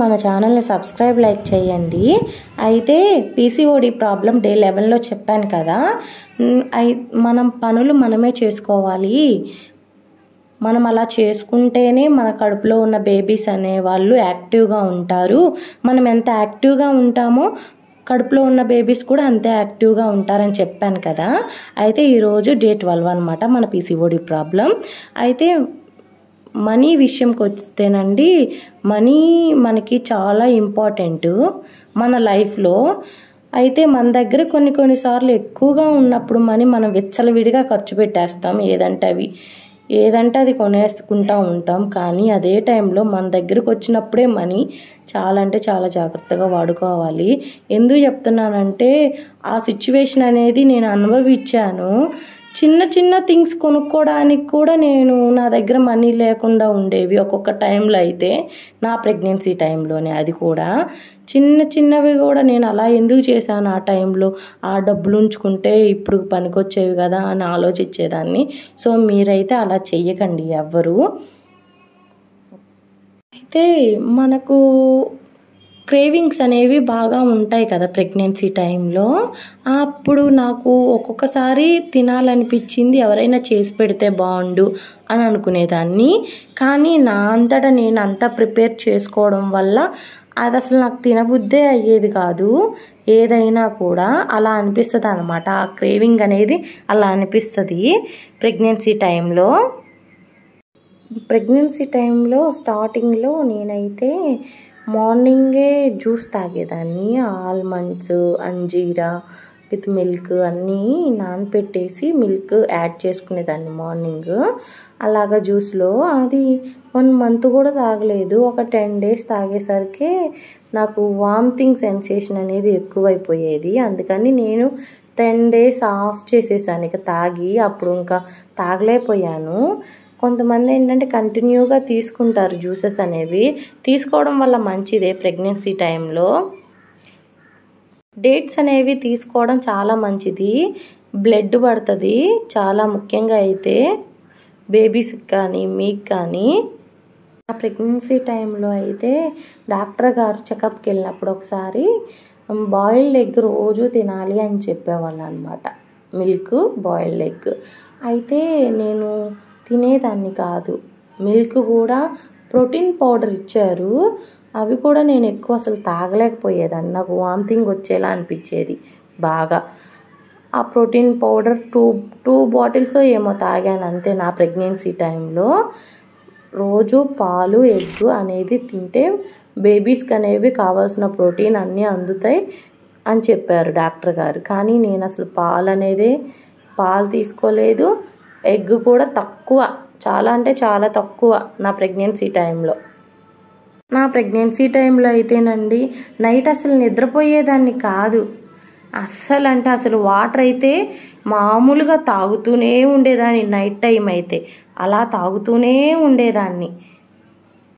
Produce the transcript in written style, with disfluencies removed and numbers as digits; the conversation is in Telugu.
మన ఛానల్ని సబ్స్క్రైబ్ లైక్ చేయండి. అయితే పీసీఓడి ప్రాబ్లం డే 11లో చెప్పాను కదా. మనం పనులు మనమే చేసుకోవాలి. మనం అలా చేసుకుంటేనే మన కడుపులో ఉన్న బేబీస్ అనేవాళ్ళు యాక్టివ్గా ఉంటారు. మనం ఎంత యాక్టివ్గా ఉంటామో కడుపులో ఉన్న బేబీస్ కూడా అంతే యాక్టివ్గా ఉంటారని చెప్పాను కదా. అయితే ఈరోజు డే 12 అనమాట మన పీసీఓడి ప్రాబ్లం. అయితే మనీ విషయంకి వస్తేనండి, మనీ మనకి చాలా ఇంపార్టెంట్ మన లైఫ్లో. అయితే మన దగ్గర కొన్నిసార్లు ఎక్కువగా ఉన్నప్పుడు మనీ మనం విచ్చలవిడిగా ఖర్చు పెట్టేస్తాం. ఏదంటే అది కొనేసుకుంటూ ఉంటాం. కానీ అదే టైంలో మన దగ్గరకు వచ్చినప్పుడే మనీ చాలా అంటే చాలా జాగ్రత్తగా వాడుకోవాలి. ఎందుకు చెప్తున్నానంటే ఆ సిచ్యువేషన్ అనేది నేను అనుభవించాను. చిన్న థింగ్స్ కొనుక్కోవడానికి కూడా నా దగ్గర మనీ లేకుండా ఉండేవి ఒక్కొక్క టైంలో. అయితే నా ప్రెగ్నెన్సీ టైంలోనే అది కూడా చిన్నవి కూడా నేను అలా ఎందుకు చేశాను ఆ టైంలో, ఆ డబ్బులు ఉంచుకుంటే ఇప్పుడు పనికొచ్చేవి కదా అని ఆలోచించేదాన్ని. సో మీరైతే అలా చెయ్యకండి ఎవ్వరు. అయితే మనకు క్రేవింగ్స్ అనేవి బాగా ఉంటాయి కదా ప్రెగ్నెన్సీ టైంలో. అప్పుడు నాకు ఒక్కొక్కసారి తినాలనిపించింది, ఎవరైనా చేసి పెడితే బాగుండు అని అనుకునేదాన్ని. కానీ నా అంతటా నేను అంతా ప్రిపేర్ చేసుకోవడం వల్ల అది అసలు నాకు తినబుద్దే అయ్యేది కాదు. ఏదైనా కూడా అలా అనిపిస్తుంది అనమాట. ఆ క్రేవింగ్ అనేది అలా అనిపిస్తుంది ప్రెగ్నెన్సీ టైంలో స్టార్టింగ్లో నేనైతే మార్నింగే జ్యూస్ తాగేదాన్ని. ఆల్మండ్స్, అంజీరా విత్ మిల్క్ అన్నీ నానపెట్టేసి మిల్క్ యాడ్ చేసుకునేదాన్ని మార్నింగ్. అలాగా జ్యూస్లో అది 1 month కూడా తాగలేదు. ఒక 10 days తాగేసరికి నాకు వామిటింగ్ సెన్సేషన్ అనేది ఎక్కువైపోయేది. అందుకని నేను 10 days ఆఫ్ చేసేసాను ఇక తాగి. అప్పుడు ఇంకా తాగలేకపోయాను. కొంతమంది ఏంటంటే కంటిన్యూగా తీసుకుంటారు జ్యూసెస్ అనేవి. తీసుకోవడం వల్ల మంచిదే. ప్రెగ్నెన్సీ టైంలో డేట్స్ అనేవి తీసుకోవడం చాలా మంచిది. బ్లడ్ పడుతుంది చాలా ముఖ్యంగా. అయితే బేబీస్కి కానీ మీకు కానీ. ఆ ప్రెగ్నెన్సీ టైంలో అయితే డాక్టర్ గారు చెకప్కి వెళ్ళినప్పుడు ఒకసారి బాయిల్డ్ ఎగ్ రోజు తినాలి అని చెప్పేవాళ్ళు అనమాట. Milk, boiled egg. అయితే నేను తినేదాన్ని కాదు. మిల్క్ కూడా ప్రోటీన్ పౌడర్ ఇచ్చారు. అవి కూడా నేను ఎక్కువ అసలు తాగలేకపోయేదాన్ని. నాకు వామిటింగ్ వచ్చేలా అనిపించేది బాగా. ఆ ప్రోటీన్ పౌడర్ 2 bottles ఏమో తాగాను అంతే నా ప్రెగ్నెన్సీ టైంలో. రోజు పాలు, ఎగ్ అనేది తింటే బేబీస్కి అనేవి కావాల్సిన ప్రోటీన్ అన్నీ అందుతాయి అని చెప్పారు డాక్టర్ గారు. కానీ నేను అసలు పాలు తీసుకోలేదు. ఎగ్ కూడా తక్కువ, చాలా అంటే చాలా తక్కువ నా ప్రెగ్నెన్సీ టైంలో. నా ప్రెగ్నెన్సీ టైంలో అయితేనండి నైట్ అసలు నిద్రపోయేదాన్ని కాదు. అసలు వాటర్ అయితే మామూలుగా తాగుతూనే ఉండేదాన్ని. నైట్ టైం అయితే అలా తాగుతూనే ఉండేదాన్ని.